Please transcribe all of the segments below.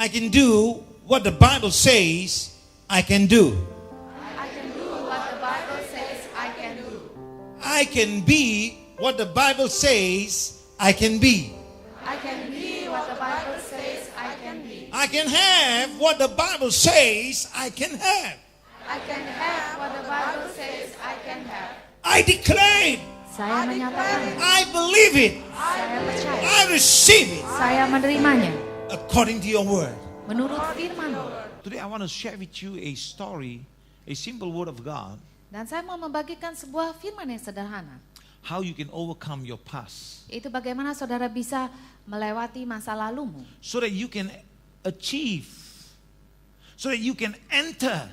I can do what the Bible says I can do. I can do what the Bible says I can do. I can be what the Bible says I can be. I can be what the Bible says I can be. I can have what the Bible says I can have. I can have what the Bible says I can have. I declare it. Saya menyatakan, I believe it. saya percaya, I receive it saya menerimanya according to your word. menurut firman-Mu. Today I want to share with you a story, a simple word of God, Dan saya mau membagikan sebuah firman yang sederhana. how you can overcome your past Itu bagaimana saudara bisa melewati masa lalumu. so that you can achieve, so that you can enter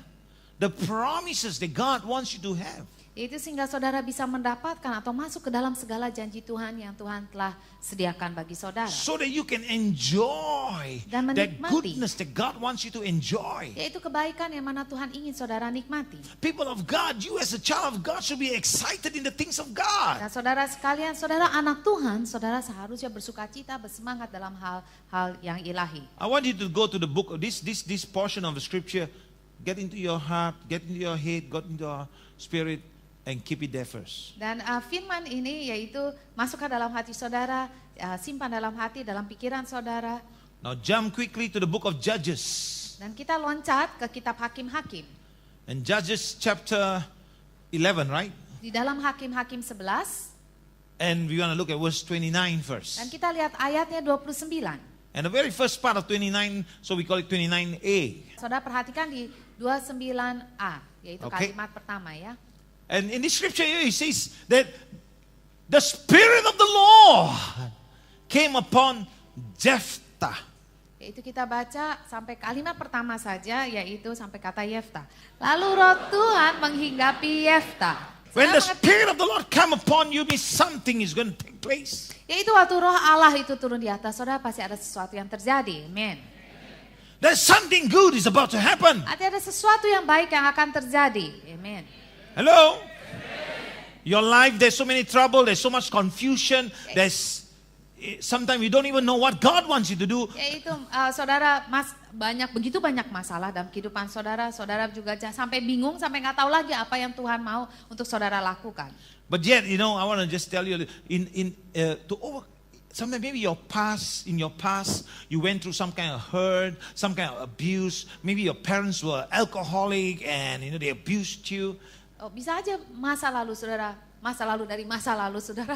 the promises that God wants you to have. Itu sehingga saudara bisa mendapatkan atau masuk ke dalam segala janji Tuhan yang Tuhan telah sediakan bagi saudara. So that you can enjoy Dan that menikmati. goodness that God wants you to enjoy. Yaitu kebaikan yang mana Tuhan ingin saudara nikmati. People of God, you as a child of God should be excited in the things of God. Nah saudara sekalian, saudara anak Tuhan, saudara seharusnya bersukacita, bersemangat dalam hal-hal yang ilahi. I want you to go to the book, this portion of the scripture, get into your heart, get into your head, get into your spirit, and keep it there first. Dan firman ini yaitu masuk ke dalam hati saudara, simpan dalam hati, dalam pikiran saudara. Now jump quickly to the book of Judges. Dan kita loncat ke kitab Hakim-Hakim. And Judges chapter 11, right? Di dalam Hakim-Hakim 11, And we want to look at verse 29 first. dan kita lihat ayatnya 29. And the very first part of 29, so we call it 29a. Saudara perhatikan di 29a, yaitu Okay. kalimat pertama ya. And in this scripture here, it says that the Spirit of the Lord came upon Jephthah. Yaitu kita baca sampai kalimat pertama saja, yaitu sampai kata Yeftah. Lalu roh Tuhan menghinggapi Yeftah. When the Saudara mengerti? Spirit of the Lord come upon you, means something is going to take place. Yaitu waktu roh Allah itu turun di atas saudara, pasti ada sesuatu yang terjadi. Amen. There's something good is about to happen. Ada sesuatu yang baik yang akan terjadi. Amen. Hello? Your life, there's so many trouble, there's so much confusion, there's sometimes you don't even know what God wants you to do. Yaitu saudara begitu banyak masalah dalam kehidupan saudara. Saudara juga sampai bingung, sampai nggak tahu lagi apa yang Tuhan mau untuk saudara lakukan. But yet, I want to just tell you, sometimes maybe in your past, you went through some kind of hurt, some kind of abuse. Maybe your parents were alcoholic and they abused you. Oh, bisa aja masa lalu saudara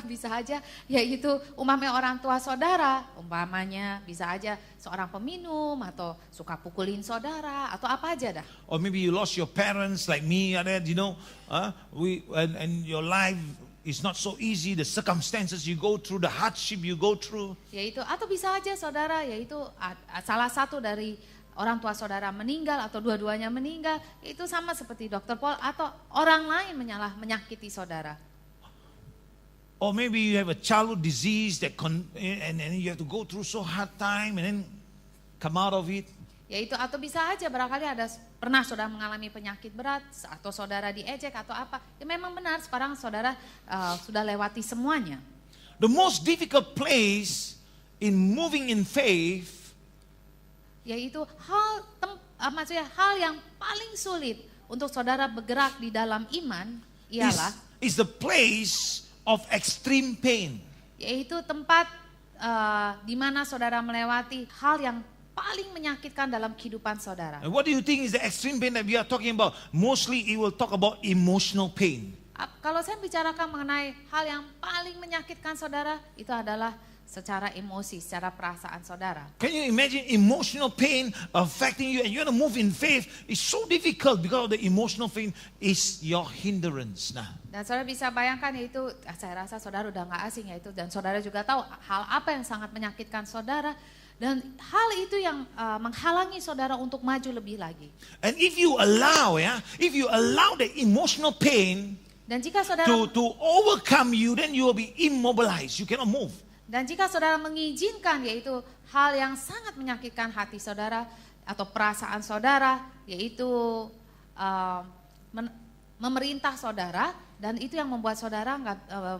bisa aja yaitu umpamanya orang tua saudara, umpamanya bisa aja seorang peminum atau suka pukulin saudara atau apa aja dah. Or maybe you lost your parents like me, and your life is not so easy, the circumstances you go through, the hardship you go through. Yaitu atau bisa aja saudara yaitu salah satu dari orang tua saudara meninggal atau dua-duanya meninggal, itu sama seperti Dr. Paul atau orang lain menyakiti saudara. Or maybe you have a childhood disease and you have to go through so hard time and then come out of it. Yaitu atau bisa aja barangkali pernah saudara mengalami penyakit berat atau saudara diejek atau apa. Ya memang benar sekarang saudara sudah lewati semuanya. The most difficult place in moving in faith Yaitu hal yang paling sulit untuk saudara bergerak di dalam iman ialah is the place of extreme pain. Yaitu tempat di mana saudara melewati hal yang paling menyakitkan dalam kehidupan saudara. And what do you think is the extreme pain that we are talking about? Mostly it will talk about emotional pain. Kalau saya bicarakan mengenai hal yang paling menyakitkan saudara, itu adalah secara emosi, secara perasaan saudara. Can you imagine emotional pain affecting you and you want to move in faith? It's so difficult because the emotional pain is your hindrance. Nah, Dan saudara bisa bayangkan yaitu, saya rasa saudara udah gak asing yaitu, dan saudara juga tahu hal apa yang sangat menyakitkan saudara. Dan hal itu yang menghalangi saudara untuk maju lebih lagi. And if you allow the emotional pain Dan jika saudara to overcome you, then you will be immobilized. You cannot move. Dan jika saudara mengizinkan yaitu hal yang sangat menyakitkan hati saudara atau perasaan saudara, yaitu memerintah saudara, dan itu yang membuat saudara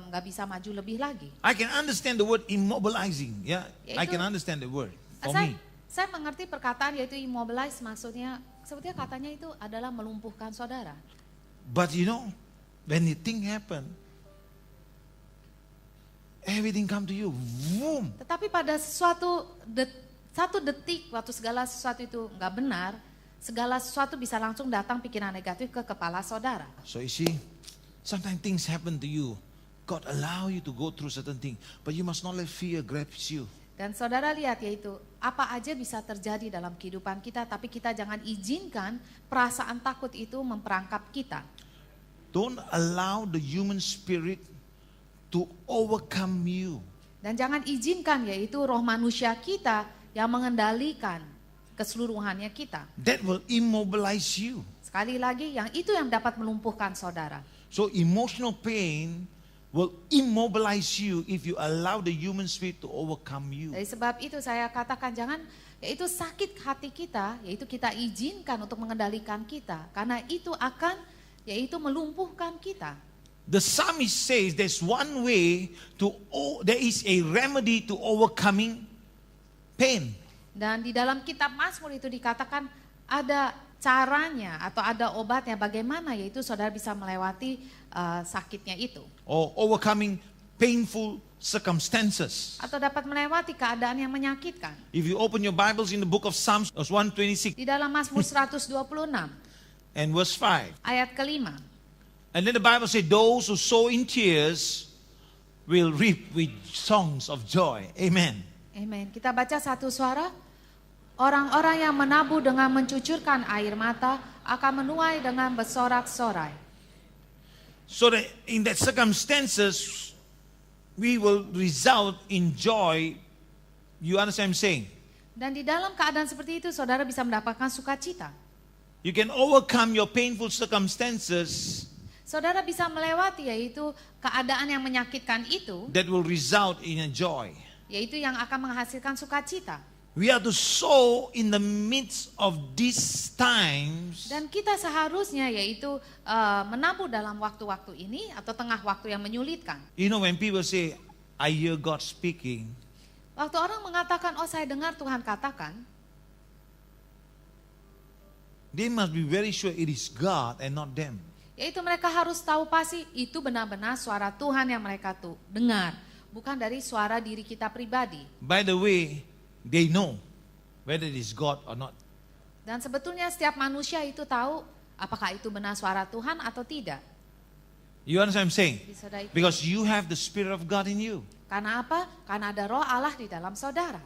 nggak bisa maju lebih lagi. I can understand the word immobilizing. Yeah, I Yaitu- can understand the word for me. Saya mengerti perkataan yaitu immobilize, maksudnya sebetulnya katanya itu adalah melumpuhkan saudara. But you know, when the thing happen, everything come to you, boom. Tetapi pada satu detik waktu segala sesuatu itu nggak benar, segala sesuatu bisa langsung datang pikiran negatif ke kepala saudara. So you see, sometimes things happen to you. God allow you to go through certain thing, but you must not let fear grasp you. Dan saudara lihat yaitu apa aja bisa terjadi dalam kehidupan kita, tapi kita jangan izinkan perasaan takut itu memperangkap kita. Don't allow the human spirit to overcome you. Dan jangan izinkan yaitu roh manusia kita yang mengendalikan keseluruhannya kita. That will immobilize you. Sekali lagi, yang itu yang dapat melumpuhkan saudara. So emotional pain will immobilize you if you allow the human spirit to overcome you. Dari sebab itu saya katakan jangan, yaitu sakit hati kita, yaitu kita izinkan untuk mengendalikan kita. Karena itu akan, yaitu melumpuhkan kita. The psalmist says there's one way there is a remedy to overcoming pain. Dan di dalam kitab Mazmur itu dikatakan ada caranya atau ada obatnya bagaimana yaitu saudara bisa melewati sakitnya itu. Or overcoming painful circumstances. Atau dapat melewati keadaan yang menyakitkan. If you open your Bibles in the book of Psalms, verse 126 Di dalam Mazmur 126 and verse 5. ayat kelima. And then the Bible says, those who sow in tears will reap with songs of joy. Amen. Amen. Kita baca satu suara. Orang-orang yang menabuh dengan mencucurkan air mata akan menuai dengan bersorak-sorai. So that in that circumstances, we will result in joy. You understand what I'm saying? Dan di dalam keadaan seperti itu, saudara bisa mendapatkan sukacita. You can overcome your painful circumstances Saudara bisa melewati yaitu keadaan yang menyakitkan itu, that will result in a joy. yaitu yang akan menghasilkan sukacita. We are to sow in the midst of these times. Dan kita seharusnya yaitu menabur dalam waktu-waktu ini atau tengah waktu yang menyulitkan. You know, when people say, I hear God speaking, Waktu orang mengatakan, oh saya dengar Tuhan katakan, they must be very sure it is God and not them. yaitu mereka harus tahu pasti itu benar-benar suara Tuhan yang mereka tuh dengar, bukan dari suara diri kita pribadi. By the way, they know whether it is God or not. Dan sebetulnya setiap manusia itu tahu apakah itu benar suara Tuhan atau tidak. You understand what I'm saying? Saudara itu. Because you have the Spirit of God in you. Karena apa? Karena ada roh Allah di dalam saudara.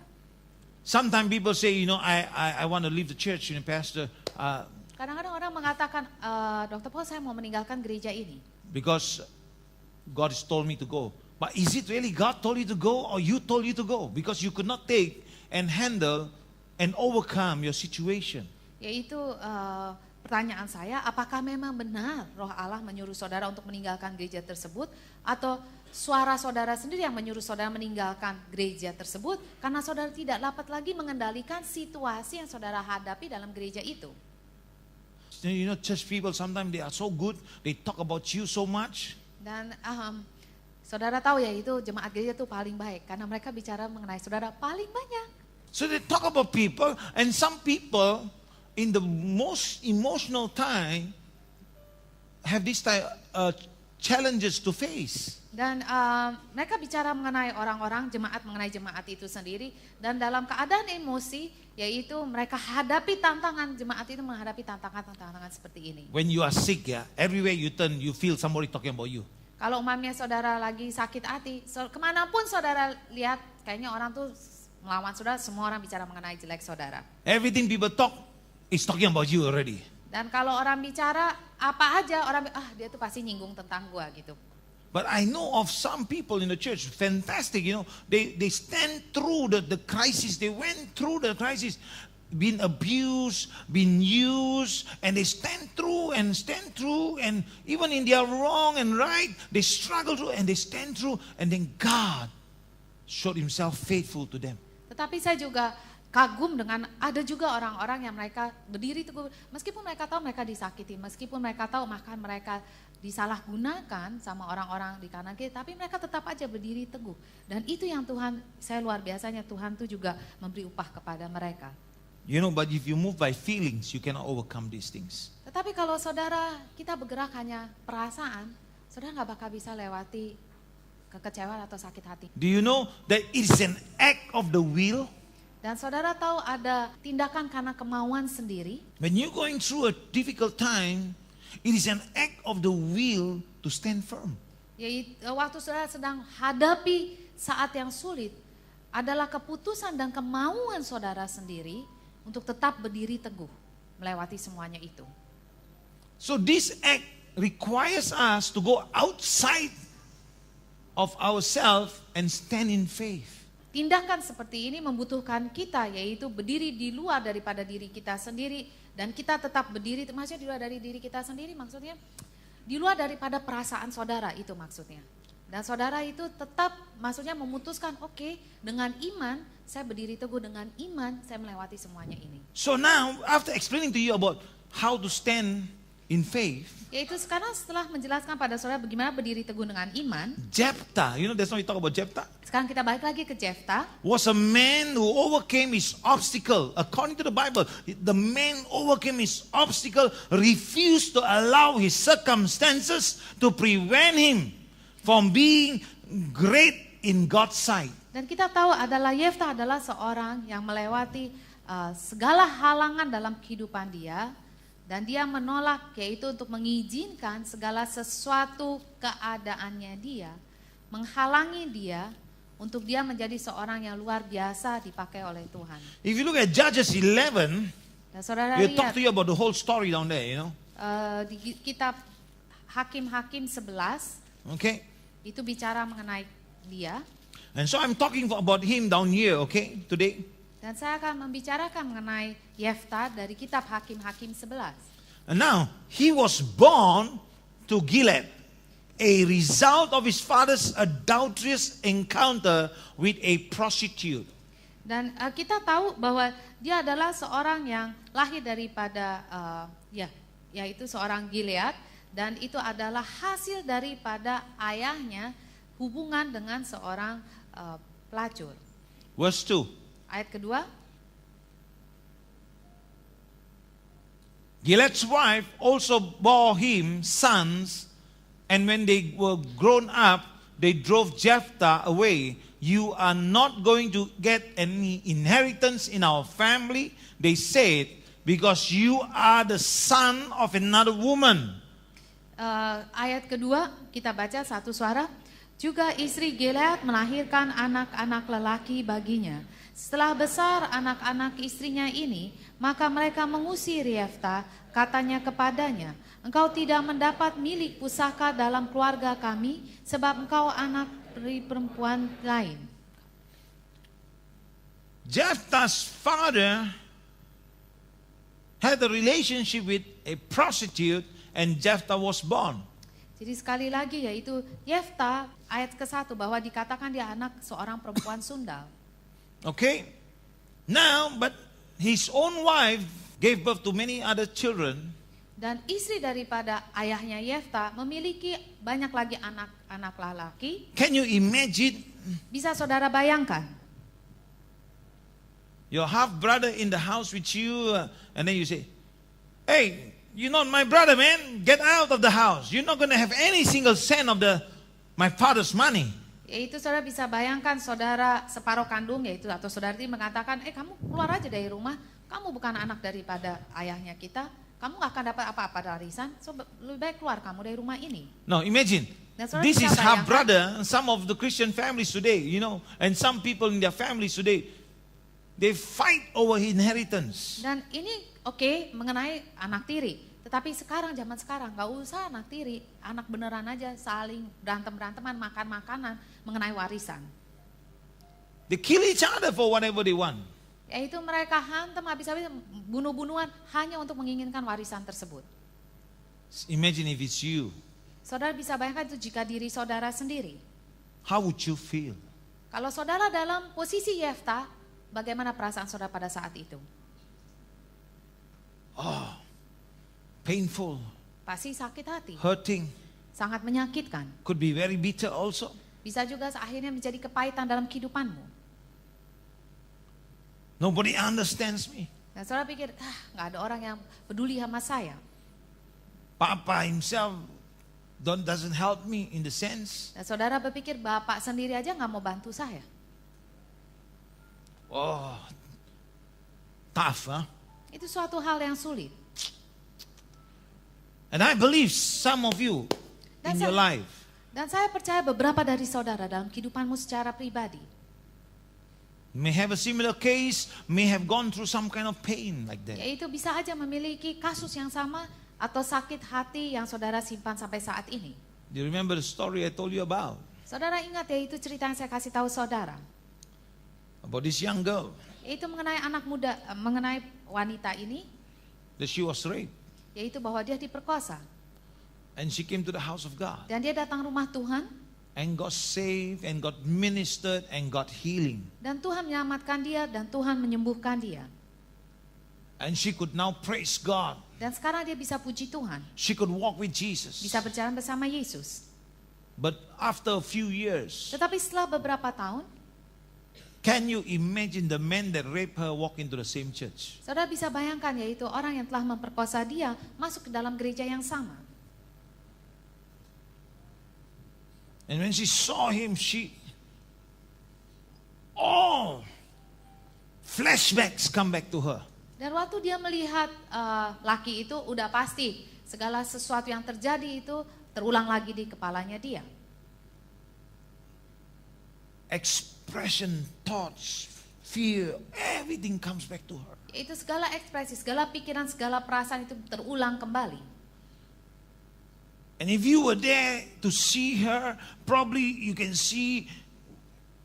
Sometimes people say, you know, I want to leave the church, you know, Pastor, Kadang-kadang orang mengatakan, Dr. Paul saya mau meninggalkan gereja ini. because God has told me to go. But is it really God told you to go or you told you to go? Because you could not take and handle and overcome your situation. Yaitu pertanyaan saya, apakah memang benar roh Allah menyuruh saudara untuk meninggalkan gereja tersebut? Atau suara saudara sendiri yang menyuruh saudara meninggalkan gereja tersebut? Karena saudara tidak dapat lagi mengendalikan situasi yang saudara hadapi dalam gereja itu. You know, church people sometimes they are so good, they talk about you so much. Dan saudara tahu ya itu jemaat gereja itu paling baik. Karena mereka bicara mengenai saudara paling banyak. So they talk about people, and some people in the most emotional time have this type challenges to face. Dan mereka bicara mengenai orang-orang, mengenai jemaat itu sendiri. Dan dalam keadaan emosi, yaitu mereka hadapi tantangan, jemaat itu menghadapi tantangan-tantangan seperti ini. When you are sick, yeah, everywhere you turn, you feel somebody talking about you. Kalau umpamanya saudara lagi sakit hati, kemanapun saudara lihat, kayaknya orang tuh melawan saudara, semua orang bicara mengenai jelek saudara. Everything people talk is talking about you already. Dan kalau orang bicara, apa aja, orang dia tuh pasti nyinggung tentang gua gitu. But I know of some people in the church, fantastic, you know, they stand through the crisis, they went through the crisis, been abused, been used, and they stand through, and even in their wrong and right, they struggle through and they stand through, and then God showed himself faithful to them. Tetapi saya juga kagum dengan ada juga orang-orang yang mereka berdiri teguh, meskipun mereka tahu mereka disakiti, meskipun mereka tahu makan mereka disalahgunakan sama orang-orang di kanan kiri, tapi mereka tetap aja berdiri teguh. Dan itu yang Tuhan, saya luar biasanya Tuhan tuh juga memberi upah kepada mereka. You know, but if you move by feelings, you cannot overcome these things. Tetapi kalau saudara kita bergerak hanya perasaan, saudara nggak bakal bisa lewati kekecewaan atau sakit hati. Do you know that it is an act of the will? Dan saudara tahu ada tindakan karena kemauan sendiri. When you're going through a difficult time, it is an act of the will to stand firm. Yaitu waktu saudara sedang hadapi saat yang sulit, adalah keputusan dan kemauan saudara sendiri untuk tetap berdiri teguh melewati semuanya itu. So this act requires us to go outside of ourselves and stand in faith. Tindakan seperti ini membutuhkan kita, yaitu berdiri di luar daripada diri kita sendiri, dan kita tetap berdiri, maksudnya di luar dari diri kita sendiri, maksudnya di luar daripada perasaan saudara, itu maksudnya. Dan saudara itu tetap maksudnya memutuskan, oke, dengan iman saya berdiri teguh, dengan iman saya melewati semuanya ini. So now, after explaining to you about how to stand in faith, Yaitu sekarang setelah menjelaskan pada saudara bagaimana berdiri teguh dengan iman, Jephthah, you know that's why we talk about Jephthah, sekarang kita balik lagi ke Jephthah. was a man who overcame his obstacle. According to the Bible, the man overcame his obstacle, refused to allow his circumstances to prevent him from being great in God's sight. Dan kita tahu adalah Yeftah adalah seorang yang melewati segala halangan dalam kehidupan dia, dan dia menolak, yaitu untuk mengizinkan segala sesuatu keadaannya dia menghalangi dia untuk dia menjadi seorang yang luar biasa dipakai oleh Tuhan. If you look at Judges 11, Dan saudara we'll talk lihat to you about the whole story down there, you know. di kitab Hakim-Hakim 11 Okay? itu bicara mengenai dia. And so I'm talking about him down here, okay, today. Dan saya akan membicarakan mengenai Yeftah dari kitab Hakim-Hakim 11. And now, he was born to Gilead, a result of his father's adulterous encounter with a prostitute. Dan kita tahu bahwa dia adalah seorang yang lahir daripada yaitu seorang Gilead, dan itu adalah hasil daripada ayahnya hubungan dengan seorang pelacur. Verse 2. Ayat kedua, Gilead's wife also bore him sons, and when they were grown up, they drove Jephthah away. You are not going to get any inheritance in our family, they said, because you are the son of another woman. ayat kedua kita baca satu suara. Juga istri Gilead melahirkan anak-anak lelaki baginya. Setelah besar anak-anak istrinya ini, maka mereka mengusir Yeftah, katanya kepadanya, engkau tidak mendapat milik pusaka dalam keluarga kami, sebab engkau anak dari perempuan lain. Jephthah's father had a relationship with a prostitute, and Jephthah was born. Jadi sekali lagi yaitu Yeftah ayat ke-1 bahwa dikatakan dia anak seorang perempuan sundal. Okay? Now, but his own wife gave birth to many other children. Dan istri daripada ayahnya Yeftah memiliki banyak lagi anak-anak lelaki. Can you imagine Bisa saudara bayangkan? your half brother in the house with you, and then you say, hey, you're not my brother, man. Get out of the house. You're not going to have any single cent of my father's money. Yaitu saudara bisa bayangkan saudara separuh kandung yaitu atau saudari mengatakan, kamu keluar aja dari rumah. Kamu bukan anak daripada ayahnya kita. Kamu gak akan dapat apa-apa dari warisan. So lebih baik keluar kamu dari rumah ini. Now imagine, Dan saudara this bisa is half bayangkan, brother. Some of the Christian families today, you know, and some people in their families today, they fight over inheritance. Dan ini oke, mengenai anak tiri. Tetapi sekarang, zaman sekarang, gak usah anak tiri. Anak beneran aja saling berantem-beranteman, makan makanan mengenai warisan. They kill each other for whatever they want. Yaitu mereka hantam habis-habis bunuh-bunuhan hanya untuk menginginkan warisan tersebut. Imagine if it's you. Saudara bisa bayangkan itu jika diri saudara sendiri. How would you feel? Kalau saudara dalam posisi Yeftah, bagaimana perasaan saudara pada saat itu? Painful, Pasti sakit hati, hurting, sangat menyakitkan. could be very bitter also. Bisa juga akhirnya menjadi kepahitan dalam kehidupanmu. Nobody understands me. Dan saudara pikir, nggak ada orang yang peduli sama saya. Papa himself doesn't help me in the sense. Dan saudara berpikir bapak sendiri aja nggak mau bantu saya. Oh, tough, huh? Itu suatu hal yang sulit. And I believe some of you in your life. Dan saya percaya beberapa dari saudara dalam kehidupanmu secara pribadi May have a similar case, may have gone through some kind of pain like that. yaitu bisa aja memiliki kasus yang sama atau sakit hati yang saudara simpan sampai saat ini. Do you remember the story I told you about? Saudara ingat ya, itu cerita yang saya kasih tahu saudara. About this young girl, Itu mengenai anak muda, mengenai wanita ini, that she was raped. yaitu bahwa dia diperkosa. And she came to the house of God. Dan dia datang rumah Tuhan, And got saved and got ministered and got healing. dan Tuhan menyelamatkan dia, dan Tuhan menyembuhkan dia. And she could now praise God. Dan sekarang dia bisa puji Tuhan, She could walk with Jesus. bisa berjalan bersama Yesus. But after a few years, Tetapi setelah beberapa tahun, can you imagine the man that raped her walk into the same church? saudara bisa bayangkan, yaitu orang yang telah memperkosa dia masuk ke dalam gereja yang sama. And when she saw him, all flashbacks come back to her. Dan waktu dia melihat laki itu, udah pasti segala sesuatu yang terjadi itu terulang lagi di kepalanya dia. Expression, thoughts, fear, everything comes back to her. Yaitu segala ekspresi, segala pikiran, segala perasaan itu terulang kembali. And if you were there to see her, probably you can see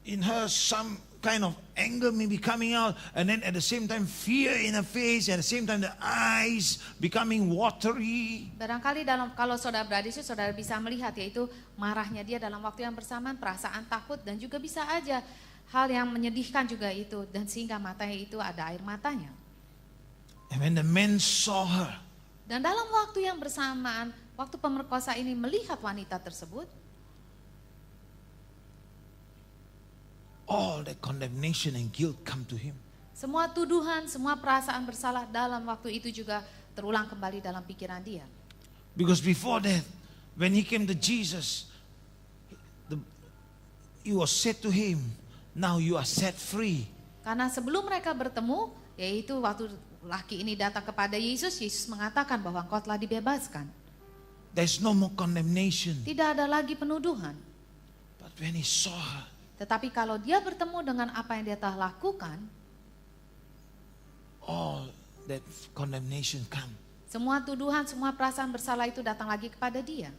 in her some kind of anger maybe coming out, and then at the same time fear in her face, at the same time the eyes becoming watery. Barangkali kalau saudara berada di situ, saudara bisa melihat yaitu marahnya dia dalam waktu yang bersamaan, perasaan takut, dan juga bisa aja hal yang menyedihkan juga itu, dan sehingga matanya itu ada air matanya. And when the men saw her, Dan dalam waktu yang bersamaan, waktu pemerkosa ini melihat wanita tersebut, all the condemnation and guilt come to him. semua tuduhan, semua perasaan bersalah dalam waktu itu juga terulang kembali dalam pikiran dia. Because before that, when he came to Jesus, it was said to him, now you are set free. Karena sebelum mereka bertemu, yaitu waktu laki ini datang kepada Yesus, Yesus mengatakan bahwa engkau telah dibebaskan. There's no more condemnation. Tidak ada lagi penuduhan. But when he saw her, Tetapi kalau dia bertemu dengan apa yang dia telah lakukan, all that condemnation come. semua tuduhan, semua perasaan bersalah itu datang lagi kepada dia.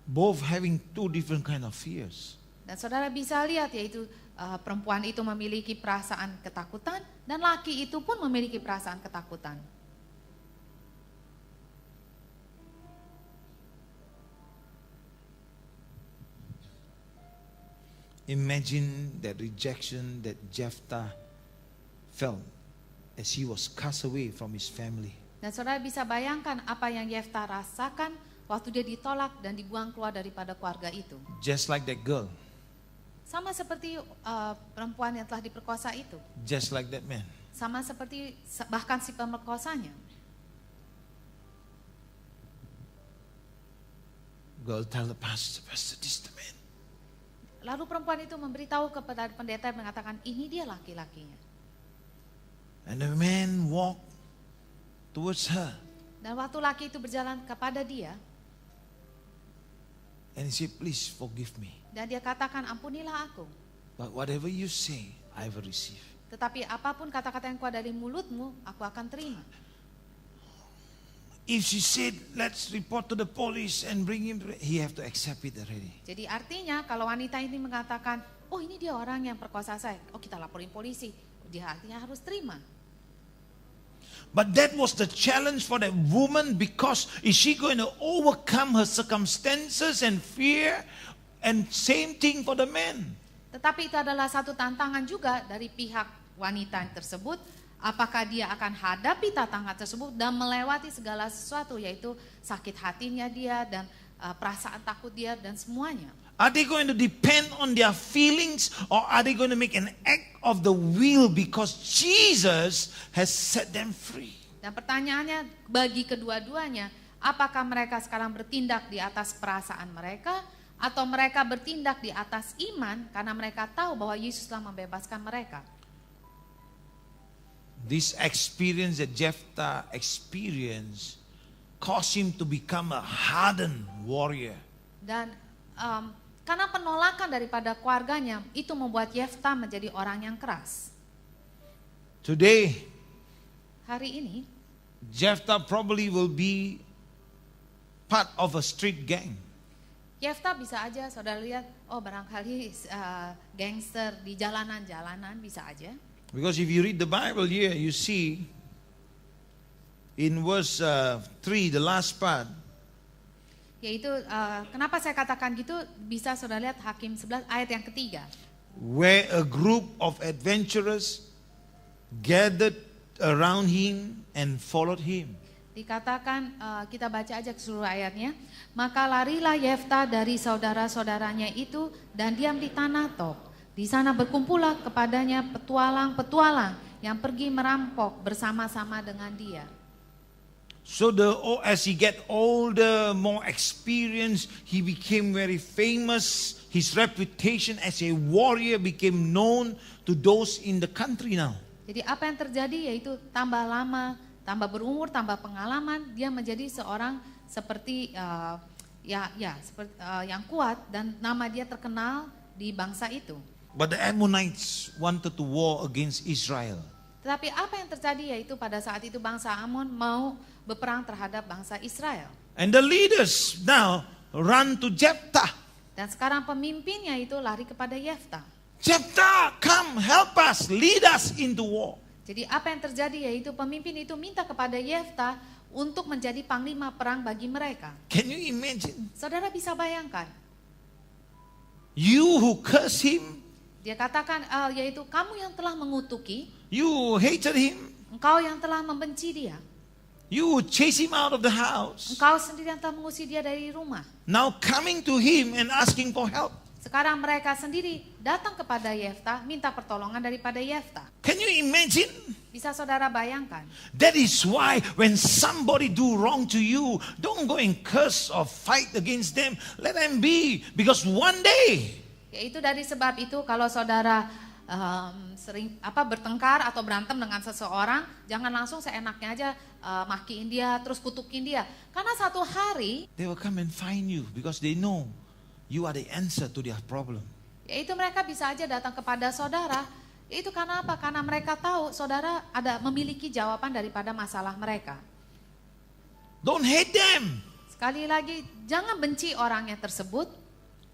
Both having two different kind of fears. Dan saudara bisa lihat yaitu perempuan itu memiliki perasaan ketakutan dan laki itu pun memiliki perasaan ketakutan. Imagine that rejection that Jephthah felt as he was cast away from his family. Dan saudara bisa bayangkan apa yang Yeftah rasakan waktu dia ditolak dan dibuang keluar daripada keluarga itu. Just like that girl. Sama seperti perempuan yang telah diperkosa itu. Just like that man. Sama seperti bahkan si pemerkosanya. Girl tell the pastor, Pastor, this is the man. Lalu perempuan itu memberitahu kepada pendeta yang mengatakan ini dia laki-lakinya. And the man walked towards her. Dan waktu laki itu berjalan kepada dia, And he said, please forgive me. dan dia katakan ampunilah aku. But whatever you say, I will receive. Tetapi apapun kata-kata yang keluar dari mulutmu, aku akan terima. If she said, let's report to the police and bring him, he have to accept it already. Jadi artinya kalau wanita ini mengatakan, oh ini dia orang yang perkosa saya, oh kita laporin polisi, dia artinya harus terima. But that was the challenge for that woman, because is she going to overcome her circumstances and fear? And same thing for the man. Tetapi itu adalah satu tantangan juga dari pihak wanita tersebut. Apakah dia akan hadapi tantangan tersebut dan melewati segala sesuatu, yaitu sakit hatinya dia dan perasaan takut dia dan semuanya. Are they going to depend on their feelings, or are they going to make an act of the will because Jesus has set them free? Dan pertanyaannya bagi kedua-duanya, apakah mereka sekarang bertindak di atas perasaan mereka, atau mereka bertindak di atas iman karena mereka tahu bahwa Yesus telah membebaskan mereka? This experience that Jephthah experienced caused him to become a hardened warrior. Dan karena penolakan daripada keluarganya, itu membuat Yeftah menjadi orang yang keras. Today, Hari ini, Jephthah probably will be part of a street gang. Yeftah bisa aja saudara lihat, oh barangkali gangster di jalanan-jalanan, bisa aja. Because if you read the Bible here, you see in verse 3, the last part, Yaitu kenapa saya katakan gitu, bisa saudara lihat Hakim 11 ayat yang ketiga. where a group of adventurers gathered around him and followed him. Dikatakan, kita baca aja seluruh ayatnya. Maka larilah Yeftah dari saudara-saudaranya itu dan diam di tanah Tob. Di sana berkumpullah kepadanya petualang-petualang yang pergi merampok bersama-sama dengan dia. So as he get older, more experienced, he became very famous. His reputation as a warrior became known to those in the country now. Jadi apa yang terjadi yaitu tambah lama, tambah berumur, tambah pengalaman, dia menjadi seorang seperti seperti yang kuat, dan nama dia terkenal di bangsa itu. But the Ammonites wanted to war against Israel. Tetapi apa yang terjadi yaitu pada saat itu bangsa Amon mau berperang terhadap bangsa Israel. And the leaders now run to Jephthah. Dan sekarang pemimpinnya itu lari kepada Yeftah. Jephthah, come help us, lead us into war. Jadi apa yang terjadi yaitu pemimpin itu minta kepada Yeftah untuk menjadi panglima perang bagi mereka. Can you imagine? Saudara bisa bayangkan, You who curse him, dia katakan yaitu kamu yang telah mengutuki, you hated him, engkau yang telah membenci dia, you who chase him out of the house. engkau sendiri yang telah mengusir dia dari rumah. Now coming to him and asking for help. Sekarang mereka sendiri datang kepada Yeftah, minta pertolongan daripada Yeftah. Can you imagine? Bisa saudara bayangkan? That is why when somebody do wrong to you, don't go and curse or fight against them. Let them be, because one day Yaitu dari sebab itu kalau saudara sering bertengkar atau berantem dengan seseorang, jangan langsung seenaknya aja makiin dia, terus kutukin dia. Karena satu hari they will come and find you because they know you are the answer to their problem. yaitu mereka bisa aja datang kepada saudara. Itu karena apa? Karena mereka tahu saudara memiliki jawaban daripada masalah mereka. Don't hate them. Sekali lagi, jangan benci orangnya tersebut.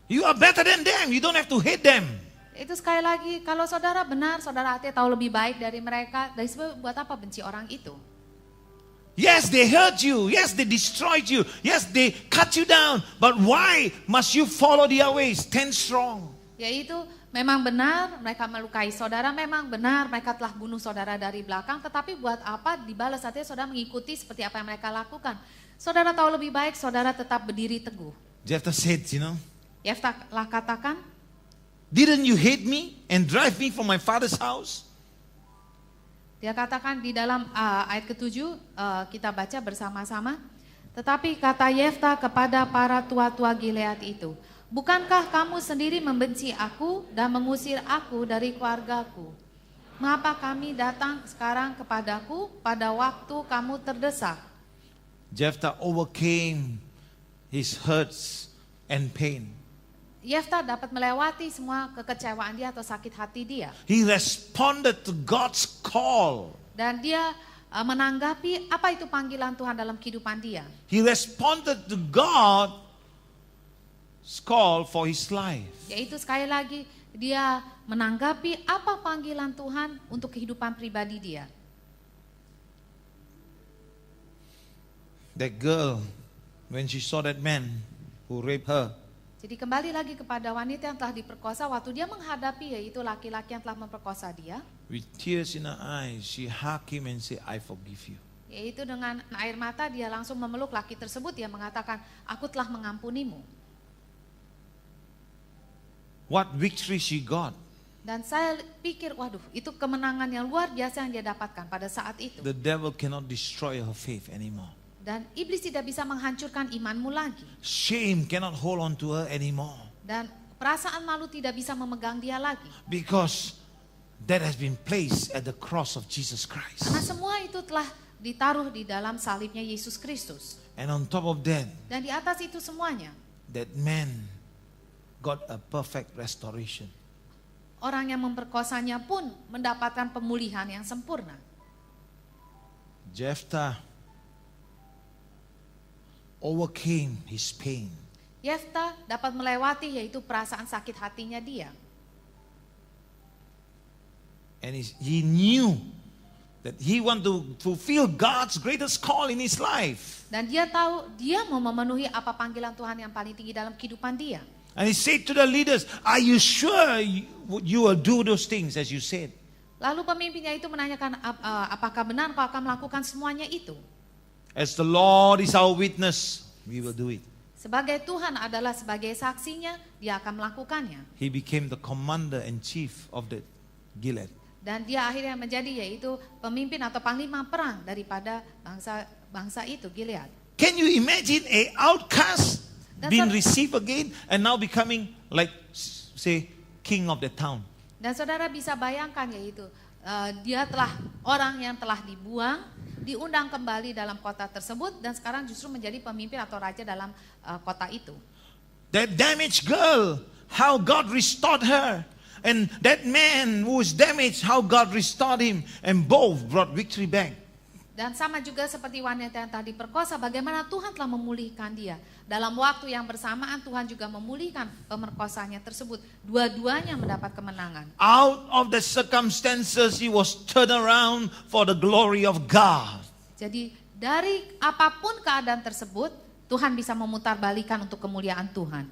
You are better than them. You don't have to hate them. Itu sekali lagi, kalau saudara benar, saudara hati tahu lebih baik dari mereka, dari sebab buat apa benci orang itu? Yes, they hurt you. Yes, they destroyed you. Yes, they cut you down. But why must you follow their ways? Stand strong. Yaitu memang benar mereka melukai saudara, memang benar mereka telah bunuh saudara dari belakang, tetapi buat apa dibalas artinya saudara mengikuti seperti apa yang mereka lakukan? Saudara tahu lebih baik, saudara tetap berdiri teguh. Jephthah said, Yeftah lah katakan, didn't you hate me and drive me from my father's house? dia katakan di dalam ayat ke-7 kita baca bersama-sama. Tetapi kata Yeftah kepada para tua-tua Gilead itu, bukankah kamu sendiri membenci aku dan mengusir aku dari keluargaku? Mengapa kami datang sekarang kepadaku pada waktu kamu terdesak? Jephthah overcame his hurts and pain. Yeftah dapat melewati semua kekecewaan dia atau sakit hati dia. He responded to God's call. Dan dia menanggapi apa itu panggilan Tuhan dalam kehidupan dia. He responded to God's call for his life. Yaitu sekali lagi dia menanggapi apa panggilan Tuhan untuk kehidupan pribadi dia. That girl, when she saw that man who raped her, Jadi kembali lagi kepada wanita yang telah diperkosa, waktu dia menghadapi yaitu laki-laki yang telah memperkosa dia, with tears in her eyes, she hugged him and said, I forgive you. yaitu dengan air mata dia langsung memeluk laki tersebut, dia mengatakan, aku telah mengampunimu. what victory she got. Dan saya pikir, waduh, itu kemenangan yang luar biasa yang dia dapatkan pada saat itu. The devil cannot destroy her faith anymore. Dan iblis tidak bisa menghancurkan imanmu lagi. Shame cannot hold on to her anymore. Dan perasaan malu tidak bisa memegang dia lagi. Because that has been placed at the cross of Jesus Christ. Karena semua itu telah ditaruh di dalam salibnya Yesus Kristus. And on top of that, Dan di atas itu semuanya, that man got a perfect restoration. orang yang memperkosanya pun mendapatkan pemulihan yang sempurna. Jephthah overcame his pain. Yeftah dapat melewati yaitu perasaan sakit hatinya dia. And he knew that he want to fulfill God's greatest call in his life. Dan dia tahu dia mau memenuhi apa panggilan Tuhan yang paling tinggi dalam kehidupan dia. And he said to the leaders, are you sure you will do those things as you said? Lalu pemimpinnya itu menanyakan, apakah benar kau akan melakukan semuanya itu? As the Lord is our witness, we will do it. Sebagai Tuhan adalah sebagai saksinya, dia akan melakukannya. He became the commander and chief of the Gilead. Dan dia akhirnya menjadi yaitu pemimpin atau panglima perang daripada bangsa itu, Gilead. Can you imagine a outcast That's being what- received again and now becoming like, say, king of the town? Dan saudara bisa bayangkan yaitu dia telah orang yang telah dibuang, diundang kembali dalam kota tersebut dan sekarang justru menjadi pemimpin atau raja dalam kota itu. That damaged girl, how God restored her. And that man who was damaged, how God restored him. And both brought victory back. Dan sama juga seperti wanita yang tadi perkosa, bagaimana Tuhan telah memulihkan dia. Dalam waktu yang bersamaan Tuhan juga memulihkan pemerkosanya tersebut. Dua-duanya mendapat kemenangan. Out of the circumstances, he was turned around for the glory of God. Jadi dari apapun keadaan tersebut, Tuhan bisa memutarbalikan untuk kemuliaan Tuhan.